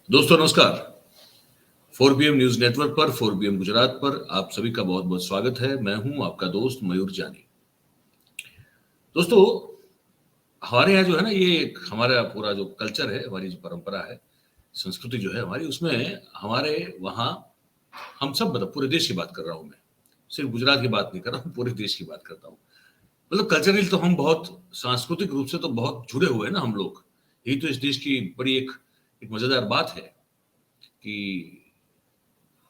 दोस्तों नमस्कार। 4PM news network पर 4PM गुजरात पर आप सभी का बहुत बहुत स्वागत है। मैं हूं आपका दोस्त मयूर जानी। दोस्तों हमारे यहाँ जो है ना, ये एक हमारा पूरा जो कल्चर है, हमारी जो परंपरा है, संस्कृति जो है हमारी, उसमें हमारे वहाँ हम सब मतलब पूरे देश की बात कर रहा हूँ मैं, सिर्फ गुजरात की बात नहीं कर रहा हूँ, पूरे देश की बात करता हूँ। मतलब कल्चरली तो हम बहुत सांस्कृतिक रूप से तो बहुत जुड़े हुए हैं ना हम लोग। यही तो इस देश की बड़ी एक मजेदार बात है कि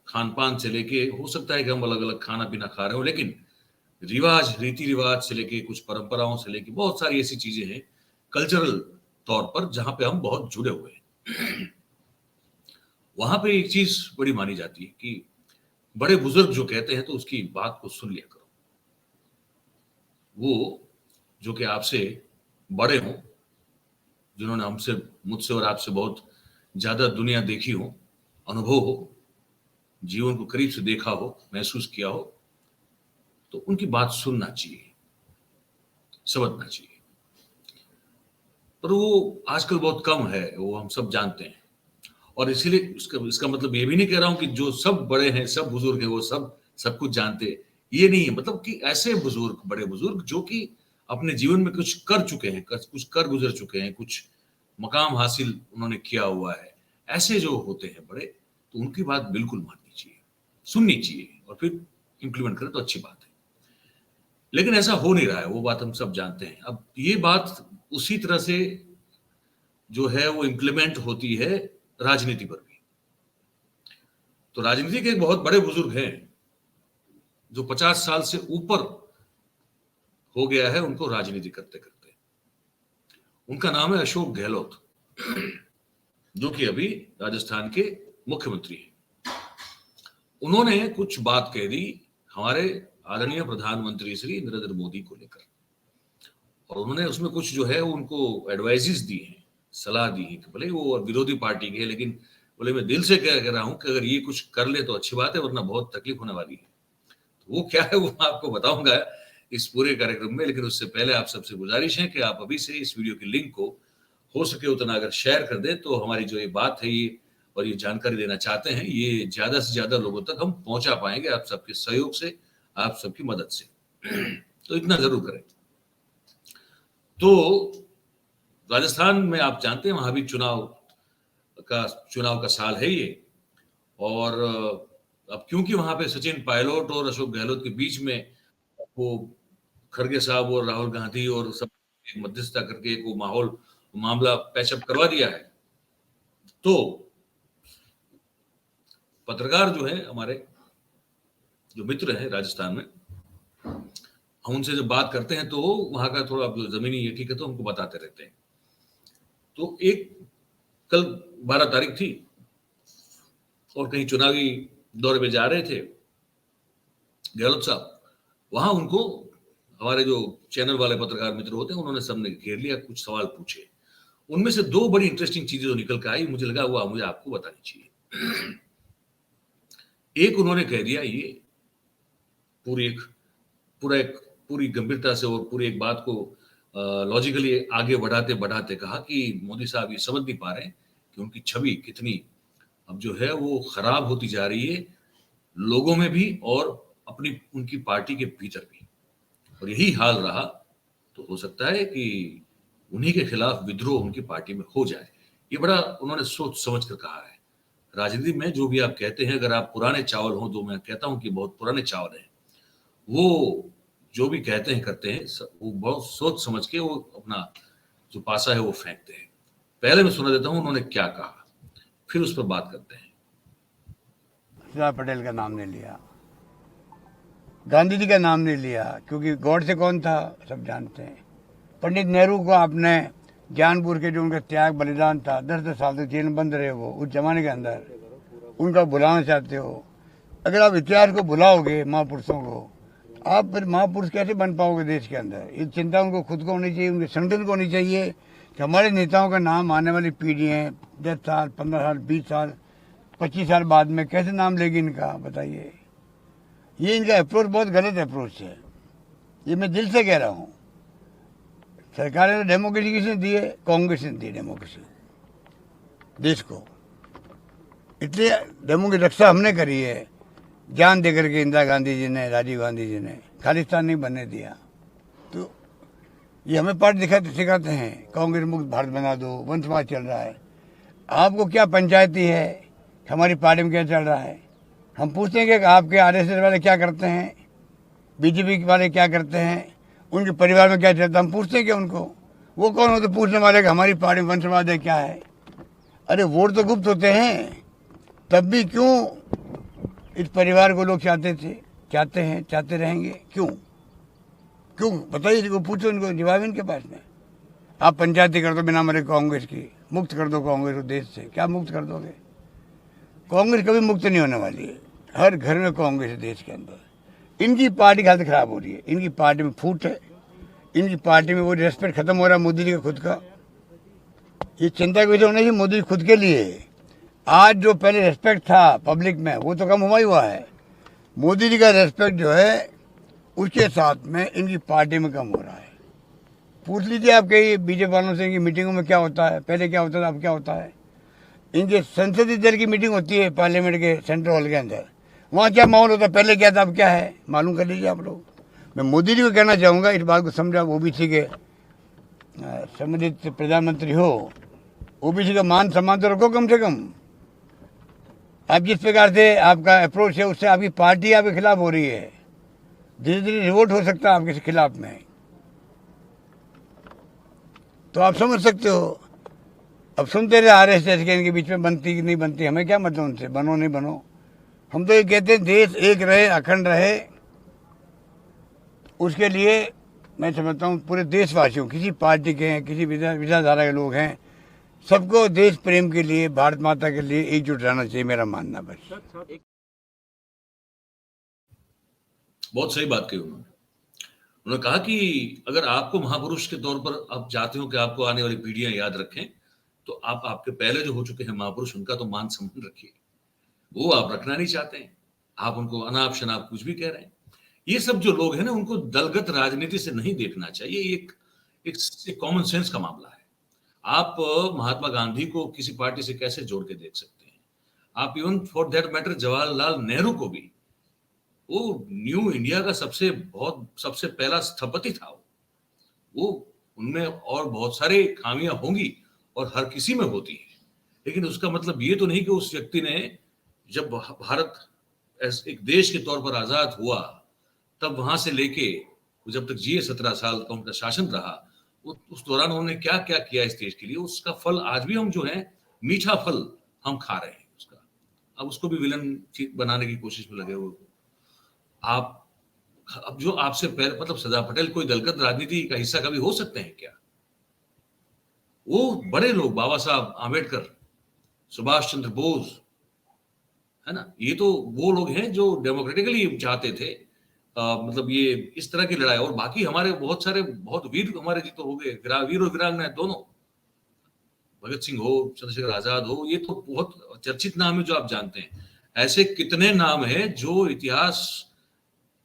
खान पान से लेके हो सकता है कि हम अलग अलग खाना पीना खा रहे हो, लेकिन रिवाज रीति रिवाज से लेके कुछ परंपराओं से लेके बहुत सारी ऐसी चीजें हैं कल्चरल तौर पर जहां पे हम बहुत जुड़े हुए हैं। वहां पे एक चीज बड़ी मानी जाती है कि बड़े बुजुर्ग जो कहते हैं तो उसकी बात को सुन लिया करो। वो जो कि आपसे बड़े हों, जिन्होंने हमसे मुझसे और आपसे बहुत ज्यादा दुनिया देखी हो, अनुभव हो, जीवन को करीब से देखा हो, महसूस किया हो, तो उनकी बात सुनना चाहिए, समझना चाहिए। पर वो आजकल बहुत कम है, वो हम सब जानते हैं। और इसीलिए इसका इसका मतलब ये भी नहीं कह रहा हूं कि जो सब बड़े हैं, सब बुजुर्ग हैं, वो सब कुछ जानते हैं। ये नहीं है, मतलब कि ऐसे बुजुर्ग, बड़े बुजुर्ग जो कि अपने जीवन में कुछ कर चुके हैं, कुछ कर गुजर चुके हैं, कुछ मकाम हासिल उन्होंने किया हुआ है, ऐसे जो होते हैं बड़े, तो उनकी बात बिल्कुल माननी चाहिए, सुननी चाहिए और फिर इम्प्लीमेंट करें तो अच्छी बात है। लेकिन ऐसा हो नहीं रहा है, वो बात हम सब जानते हैं। अब ये बात उसी तरह से जो है वो इम्प्लीमेंट होती है राजनीति पर भी। तो राजनीति के एक बहुत बड़े बुजुर्ग हैं जो 50 साल से ऊपर हो गया है उनको राजनीति करते करते। उनका नाम है अशोक गहलोत, जो कि अभी राजस्थान के मुख्यमंत्री हैं। उन्होंने कुछ बात कह दी हमारे आदरणीय प्रधानमंत्री श्री नरेंद्र मोदी को लेकर, और उन्होंने उसमें कुछ जो है उनको एडवाइजेस दी हैं, सलाह दी है कि भले वो विरोधी पार्टी के, लेकिन बोले मैं दिल से कह रहा हूं कि अगर ये कुछ कर ले तो अच्छी बात है, वरना बहुत तकलीफ होने वाली है। तो वो क्या है वो मैं आपको बताऊंगा इस पूरे कार्यक्रम में, लेकिन उससे पहले आप सबसे गुजारिश है कि आप अभी से इस वीडियो की लिंक को हो सके उतना अगर शेयर कर दें, तो हमारी जो ये बात है ये और ये जानकारी देना चाहते हैं, ये ज्यादा से ज्यादा लोगों तक हम पहुंचा पाएंगे आप सबके सहयोग से, आप सबकी मदद से। तो इतना जरूर करें। तो राजस्थान में आप जानते हैं वहां भी चुनाव का साल है ये। और अब क्योंकि वहां पे सचिन पायलट और अशोक गहलोत के बीच में वो खड़गे साहब और राहुल गांधी और सब एक मध्यस्थता करके एक वो मामला पैचअप करवा दिया है। तो पत्रकार जो है हमारे, जो मित्र हैं राजस्थान में, हम उनसे जब बात करते हैं तो वहां का थोड़ा जमीनी ये ठीक है तो हमको बताते रहते हैं। तो एक कल 12 तारीख थी और कहीं चुनावी दौरे पे जा रहे थे गहलोत साहब, वहां उनको हमारे जो चैनल वाले पत्रकार मित्र होते हैं उन्होंने सबने घेर लिया, कुछ सवाल पूछे। उनमें से दो बड़ी इंटरेस्टिंग चीजें जो निकल के आई, मुझे लगा हुआ मुझे आपको बतानी चाहिए। एक उन्होंने कह दिया, ये पूरी एक पूरा एक पूरी गंभीरता से और पूरी एक बात को लॉजिकली आगे बढ़ाते बढ़ाते कहा कि मोदी साहब ये समझ नहीं पा रहे हैं कि उनकी छवि कितनी अब जो है वो खराब होती जा रही है, लोगों में भी और अपनी उनकी पार्टी के भीतर भी। और यही हाल रहा तो हो सकता है कि उन्हीं के खिलाफ विद्रोह उनकी पार्टी में हो जाए। ये बड़ा उन्होंने सोच समझ कर कहा है। राजनीति में जो भी आप कहते हैं, अगर आप पुराने चावल हो, तो मैं कहता हूं कि बहुत पुराने चावल हैं, वो जो भी कहते हैं करते हैं वो बहुत सोच समझ के वो अपना जो पासा है वो फेंकते हैं। पहले मैं सुना देता हूं उन्होंने क्या कहा, फिर उस पर बात करते हैं। सरदार पटेल का नाम नहीं लिया, गांधी जी का नाम नहीं लिया, क्योंकि गॉड से कौन था सब जानते हैं। पंडित नेहरू को आपने ज्ञानपुर के जो उनका त्याग बलिदान था, 10-10 साल तक जेल में बंद रहे वो उस जमाने के अंदर, उनका बुलाना चाहते हो। अगर आप इतिहास को बुलाओगे, महापुरुषों को, आप फिर महापुरुष कैसे बन पाओगे देश के अंदर। ये चिंता उनको खुद को होनी चाहिए, उनके संगठन को होनी चाहिए कि हमारे नेताओं का नाम आने वाली पीढ़ियाँ 10 साल, 15 साल, 20 साल, 25 साल बाद में कैसे नाम लेगी इनका, बताइए। ये इनका अप्रोच बहुत गलत अप्रोच है, ये मैं दिल से कह रहा हूँ। सरकार ने डेमोक्रेसी किसने दी है? कांग्रेस ने दी डेमोक्रेसी देश को। इसलिए डेमो की रक्षा हमने करी है, जान दे करके इंदिरा गांधी जी ने, राजीव गांधी जी ने, खालिस्तान नहीं बनने दिया। तो ये हमें पाठ सिखाते हैं, कांग्रेस मुक्त भारत बना दो, वंशवाद चल रहा है। आपको क्या पंचायती है, हमारी पार्टी में क्या चल रहा है? हम पूछते हैं कि आपके आरएसएस वाले क्या करते हैं, बीजेपी वाले क्या करते हैं, उनके परिवार में क्या चलता है, हम पूछते हैं कि उनको, वो कौन होते पूछने वाले कि हमारी पार्टी में वंशवाद है क्या है? अरे वोट तो गुप्त होते हैं, तब भी क्यों इस परिवार को लोग चाहते हैं, चाहते रहेंगे? क्यों बताइए, इनको पूछो, इनको जवाब इनके पास में। आप पंचायती कर दो बिना मरे कांग्रेस की, मुक्त कर दो कांग्रेस को देश से, क्या मुक्त कर दोगे? कांग्रेस कभी मुक्त नहीं होने वाली है, हर घर में कांग्रेस है देश के अंदर। इनकी पार्टी की हालत खराब हो रही है, इनकी पार्टी में फूट है, इनकी पार्टी में वो रेस्पेक्ट खत्म हो रहा है मोदी जी का खुद का। ये चिंता की वजह होना चाहिए मोदी जी खुद के लिए। आज जो पहले रेस्पेक्ट था पब्लिक में, वो तो कम हुआ है। मोदी जी का रेस्पेक्ट जो है उसके साथ में इनकी पार्टी में कम हो रहा है। पूछ लीजिए आपके बीजेपी वालों से, इनकी मीटिंगों में क्या होता है, पहले क्या होता था, अब क्या होता है। इनके संसदीय दल की मीटिंग होती है पार्लियामेंट के सेंट्रल हॉल के अंदर, वहाँ क्या माहौल होता है, पहले क्या था अब क्या है, मालूम कर लीजिए आप लोग। मैं मोदी जी को कहना चाहूँगा, इस बात को समझा, ओबीसी के सम्मिलित प्रधानमंत्री हो, ओबीसी का मान सम्मान तो रखो कम से कम। आप जिस प्रकार से आपका अप्रोच है, उससे आपकी पार्टी आपके खिलाफ हो रही है, धीरे धीरे रिवोल्ट हो सकता है आपके खिलाफ में, तो आप समझ सकते हो। अब सुनते रहे आरएसएस के, इनके बीच में बनती कि नहीं बनती, हमें क्या मतलब उनसे, बनो नहीं बनो। हम तो ये कहते हैं देश एक रहे, अखंड रहे, उसके लिए मैं समझता हूँ पूरे देशवासियों, किसी पार्टी के हैं, किसी विचारधारा के लोग हैं, सबको देश प्रेम के लिए, भारत माता के लिए एकजुट रहना चाहिए, मेरा मानना। बस बहुत सही बात कही उन्होंने कहा कि अगर आपको महापुरुष के तौर पर आप चाहते हो कि आपको आने वाली पीढ़ियां याद रखें, तो आप आपके पहले जो हो चुके हैं महापुरुष, उनका तो मान सम्मान रखिए। वो आप रखना नहीं चाहते हैं, आप उनको अनाप शनाप कुछ भी कह रहे हैं। ये सब जो लोग हैं ना, उनको दलगत राजनीति से नहीं देखना चाहिए। एक कॉमन सेंस का मामला है। आप महात्मा गांधी को किसी पार्टी से कैसे जोड़ के देख सकते हैं? आप even for that matter Jawaharlal Nehru को भी, वो न्यू इंडिया का सबसे पहला स्थपति था। वो उनमें और बहुत सारे खामियां होंगी, और हर किसी में होती है, लेकिन उसका मतलब ये तो नहीं कि उस व्यक्ति ने, जब भारत एक देश के तौर पर आजाद हुआ, तब वहां से लेके जब तक जिए 17 साल का उनका शासन रहा, उस दौरान उन्होंने क्या क्या किया इस देश के लिए, उसका फल आज भी हम जो है, मीठा फल हम खा रहे हैं उसका। अब उसको भी विलन बनाने की कोशिश में लगे हुए। आप अब जो आपसे पहले, मतलब सरदार पटेल कोई दलगत राजनीति का हिस्सा कभी हो सकते हैं क्या? वो बड़े लोग, बाबा साहब आम्बेडकर, सुभाष चंद्र बोस, है ना, ये तो वो लोग हैं जो डेमोक्रेटिकली चाहते थे, मतलब ये इस तरह की लड़ाई। और बाकी हमारे बहुत सारे बहुत वीर हमारे जी तो हो गए, वीर और वीरांगना दोनों, भगत सिंह हो, चंद्रशेखर आजाद हो, ये तो बहुत चर्चित नाम है जो आप जानते हैं। ऐसे कितने नाम हैं जो इतिहास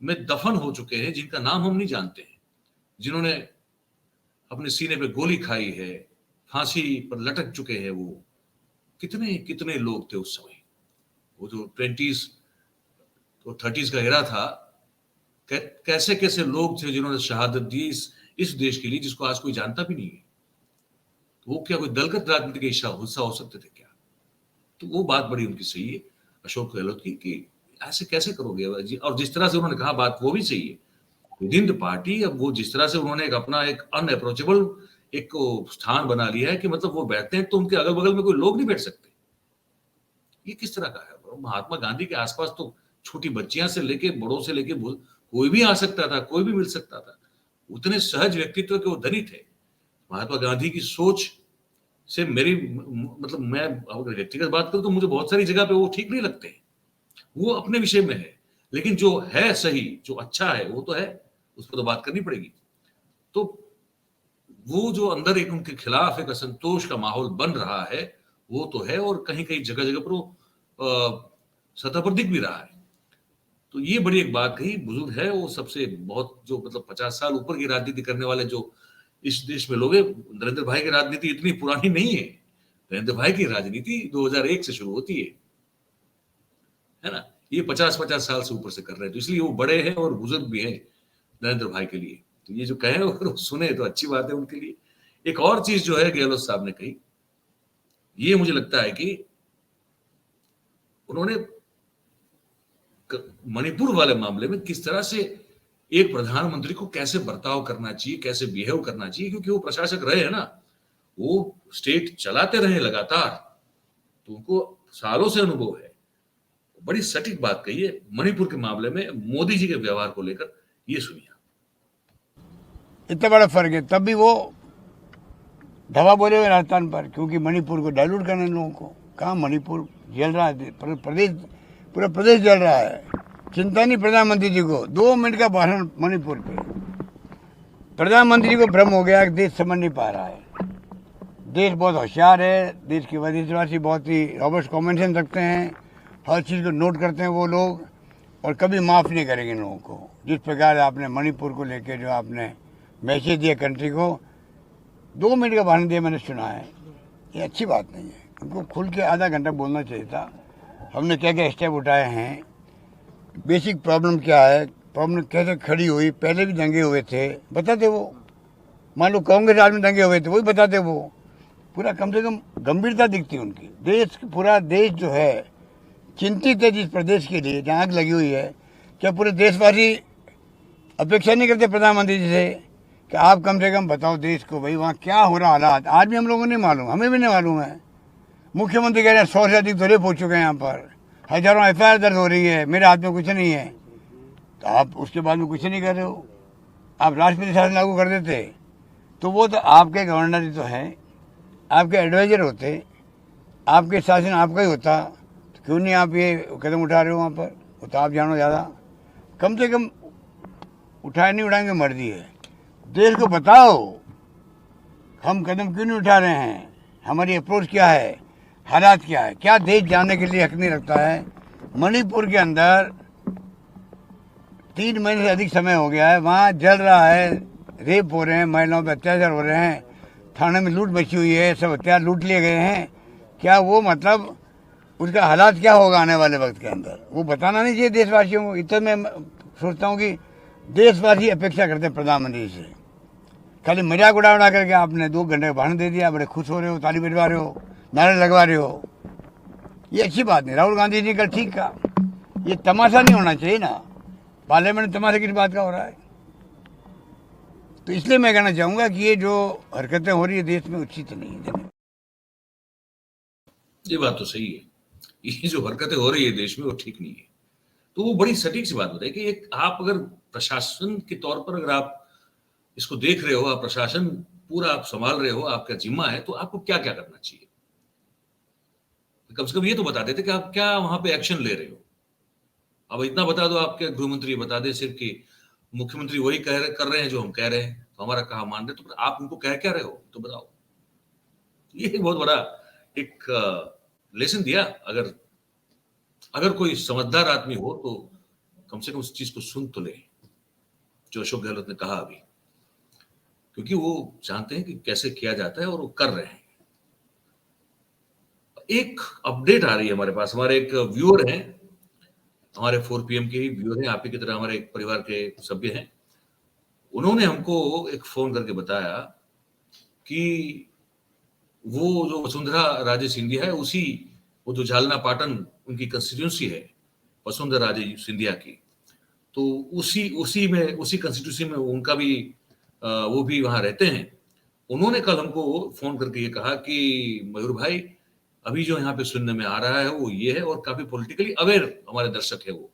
में दफन हो चुके हैं, जिनका नाम हम नहीं जानते हैं, जिन्होंने अपने सीने पे गोली खाई है, फांसी पर लटक चुके हैं। वो कितने कितने लोग थे उस समय, वो जो 20s तो 30s का एरा था, कैसे कैसे लोग थे जिन्होंने शहादत दी इस देश के लिए, जिसको आज कोई जानता भी नहीं है। तो वो क्या कोई दलगत राजनीति का हिस्सा हो सकते थे क्या? तो वो बात बड़ी उनकी सही है, अशोक गहलोत की, कि ऐसे कैसे करोगे। और जिस तरह से उन्होंने कहा बात, वो भी सही है, विद इन द पार्टी। अब वो जिस तरह से उन्होंने अपना एक अनअप्रोचेबल एक स्थान बना लिया है, कि मतलब वो बैठते हैं तो उनके अगल बगल में कोई लोग नहीं बैठ सकते। ये किस तरह का है? महात्मा गांधी के आसपास तो छोटी बच्चियां से लेके बड़ों से लेके कोई भी आ सकता था, कोई भी मिल सकता था। उतने सहज व्यक्तित्व के वो धनी थे। महात्मा गांधी की सोच से मेरी, मतलब मैं अगर व्यक्तिगत बात करूं तो मुझे बहुत सारी जगह पे वो ठीक नहीं लगते। वो अपने विषय में है, लेकिन जो है सही, जो अच्छा है, वो तो है, उस पर तो बात करनी पड़ेगी। तो वो जो अंदर एक उनके खिलाफ एक असंतोष का माहौल बन रहा है, वो तो है, और कहीं कहीं जगह जगह पर वो सतह पर दिख भी रहा है। तो ये बड़ी एक बात कही, बुजुर्ग है वो, सबसे बहुत जो मतलब 50 साल ऊपर की राजनीति करने वाले जो इस देश में लोग हैं। नरेंद्र भाई की राजनीति इतनी पुरानी नहीं है। नरेंद्र भाई की राजनीति 2001 से शुरू होती है, है ना। ये 50-50 साल से ऊपर से कर रहे हैं, तो इसलिए वो बड़े हैं और बुजुर्ग भी हैं नरेंद्र भाई के लिए। तो ये जो कहे और सुने तो अच्छी बात है उनके लिए। एक और चीज जो है गहलोत साहब ने कही, ये मुझे लगता है कि उन्होंने मणिपुर वाले मामले में किस तरह से एक प्रधानमंत्री को कैसे बर्ताव करना चाहिए, कैसे बिहेव करना चाहिए, क्योंकि वो प्रशासक रहे हैं ना, वो स्टेट चलाते रहे लगातार, तो उनको सालों से अनुभव है। बड़ी सटीक बात कही है मणिपुर के मामले में मोदी जी के व्यवहार को लेकर, ये सुनिए। इतना बड़ा फर्क है, तब भी वो दवा बोले हुए राजस्थान पर, क्योंकि मणिपुर को डाइल्यूट करने लोगों को। कहाँ मणिपुर जल रहा है, प्रदेश, पूरा प्रदेश जल रहा है। चिंता नहीं प्रधानमंत्री जी को, 2 मिनट का भाषण मणिपुर पे, प्रधानमंत्री जी को भ्रम हो गया कि देश समझ नहीं पा रहा है। देश बहुत होशियार है, देश के देशवासी बहुत ही रॉबस्ट कॉमन सेंस रखते हैं, हर चीज़ को नोट करते हैं वो लोग, और कभी माफ़ नहीं करेंगे इन लोगों को। जिस प्रकार आपने मणिपुर को लेकर जो आपने मैसेज दिया कंट्री को, 2 मिनट का भाषण दिया मैंने सुना है, ये अच्छी बात नहीं है। उनको खुल के आधा घंटा बोलना चाहिए था। हमने क्या क्या स्टेप उठाए हैं, बेसिक प्रॉब्लम क्या है, प्रॉब्लम कैसे खड़ी हुई, पहले भी दंगे हुए थे बताते वो, मान लो कांग्रेस राज में दंगे हुए थे वही बताते वो, पूरा कम से कम गंभीरता दिखती उनकी। देश, पूरा देश जो है चिंतित है जिस प्रदेश के लिए जहाँ आग लगी हुई है। क्या पूरे देशवासी अपेक्षा नहीं करते प्रधानमंत्री जी से कि आप कम से कम बताओ देश को भाई वहाँ क्या हो रहा हालात? आज भी हम लोगों को नहीं मालूम, हमें भी नहीं मालूम है। मुख्यमंत्री कह रहे हैं 100 से अधिक धोरे पहुँच चुके हैं, यहाँ पर हजारों FIR दर्ज हो रही है, मेरे हाथ में कुछ नहीं है। तो आप उसके बाद में कुछ नहीं कर रहे हो, आप राष्ट्रपति शासन लागू कर देते तो वो तो आपके गवर्नर ही तो है, आपके एडवाइजर होते, आपके शासन आपका ही होता, तो क्यों नहीं आप ये कदम उठा रहे हो वहाँ पर? वो तो आप जानो ज़्यादा, कम से कम उठाए नहीं उठाएंगे मर्जी है। देश को बताओ हम कदम क्यों नहीं उठा रहे हैं, हमारी अप्रोच क्या है, हालात क्या है। क्या देश जानने के लिए हक नहीं रखता है? मणिपुर के अंदर 3 महीने से अधिक समय हो गया है, वहाँ जल रहा है, रेप हो रहे हैं, महिलाओं पर अत्याचार हो रहे हैं, थाने में लूट मची हुई है, सब हथियार लूट लिए गए हैं। क्या वो मतलब उसका हालात क्या होगा आने वाले वक्त के अंदर, वो बताना नहीं चाहिए देशवासियों को? इतना मैं सोचता हूँ कि देशवासी अपेक्षा करते हैं प्रधानमंत्री से। खाली मजाक उड़ा करके आपने 2 घंटे का भाषण दे दिया, बड़े खुश हो रहे हो, ताली बजवा रहे हो, नारे लगवा रहे हो, ये अच्छी बात नहीं। राहुल गांधी जी ने कल ठीक कहा, ये तमाशा नहीं होना चाहिए ना, पार्लियामेंट में तमाशा किस बात का हो रहा है? तो इसलिए मैं कहना चाहूँगा कि ये जो हरकतें हो रही है देश में उचित नहीं है। ये बात तो सही है, ये जो हरकतें हो रही है देश में वो ठीक नहीं है। तो वो बड़ी सटीक सी बात बताई कि एक आप अगर प्रशासन के तौर पर अगर आप इसको देख रहे हो, आप प्रशासन पूरा आप संभाल रहे हो, आपका जिम्मा है, तो आपको क्या क्या करना चाहिए? कम से कम ये तो बता देते कि आप क्या वहां पे एक्शन ले रहे हो। अब इतना बता दो, आपके गृह मंत्री बता दे सिर्फ कि मुख्यमंत्री वही कर रहे हैं जो हम कह रहे हैं, तो हमारा कहा मान रहे, तो आप उनको कह क्या रहे हो तो बताओ। ये एक बहुत बड़ा एक लेसन दिया। अगर अगर कोई समझदार आदमी हो तो कम से कम उस चीज को सुन तो ले, जो अशोक गहलोत ने कहा अभी, क्योंकि वो जानते हैं कि कैसे किया जाता है और वो कर रहे हैं। एक अपडेट आ रही है हमारे पास, हमारे एक व्यूअर हैं, हमारे 4 PM के ही व्यूअर हैं, आप ही की तरह हमारे एक परिवार के सभ्य हैं। उन्होंने हमको एक फोन करके बताया कि वो जो वसुंधरा राजे सिंधिया है, उसी वो जो झालना पाटन उनकी कंस्टिट्यूंसी है वसुंधरा राजे सिंधिया की, तो उसी में उसी कंस्टिट्यूंसी में उनका भी वो भी वहां रहते हैं। उन्होंने कल हमको फोन करके ये कहा कि मयूर भाई, अभी जो यहाँ पे सुनने में आ रहा है वो ये है, और काफी पॉलिटिकली अवेयर हमारे दर्शक है वो,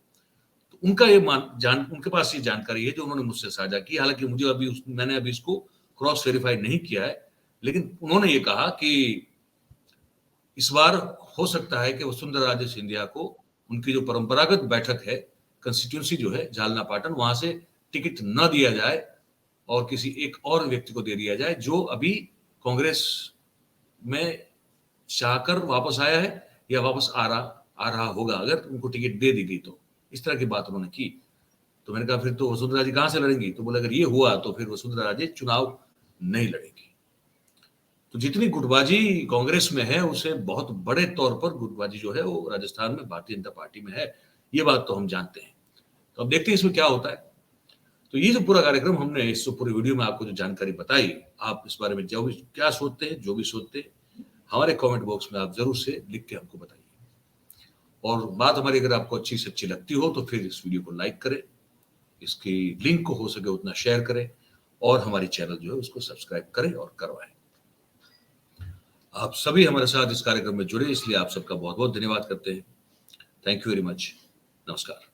तो उनका ये उनके पास ये जानकारी है जो उन्होंने मुझसे साझा की। हालांकि मुझे मैंने अभी इसको क्रॉस वेरीफाई नहीं किया है, लेकिन उन्होंने ये कहा कि इस बार हो सकता है कि वसुंधरा राजे सिंधिया को उनकी जो परंपरागत बैठक है, कंस्टिट्यूंसी जो है झालना पाटन, वहां से टिकट न दिया जाए और किसी एक और व्यक्ति को दे दिया जाए जो अभी कांग्रेस में चाहकर वापस आया है या वापस आ रहा होगा, अगर उनको टिकट दे दी गई तो। इस तरह की बात उन्होंने की। तो मैंने कहा फिर तो वसुंधरा जी कहां से लड़ेंगी? तो बोले अगर ये हुआ तो फिर वसुंधरा राजे चुनाव नहीं लड़ेगी। तो जितनी गुटबाजी कांग्रेस में है, उसे बहुत बड़े तौर पर गुटबाजी जो है वो राजस्थान में भारतीय जनता पार्टी में है। ये बात तो हम जानते हैं। तो अब देखते हैं इसमें क्या होता है। तो ये जो पूरा कार्यक्रम हमने इस पूरे वीडियो में आपको जो जानकारी बताई, आप इस बारे में जो भी क्या सोचते हैं, जो भी सोचते हैं, हमारे कमेंट बॉक्स में आप जरूर से लिख के हमको बताइए। और बात हमारी अगर आपको अच्छी से अच्छी लगती हो तो फिर इस वीडियो को लाइक करें, इसकी लिंक को हो सके उतना शेयर करें, और हमारी चैनल जो है उसको सब्सक्राइब करें और करवाएं। आप सभी हमारे साथ इस कार्यक्रम में जुड़े, इसलिए आप सबका बहुत बहुत धन्यवाद करते हैं। Thank you very much. नमस्कार।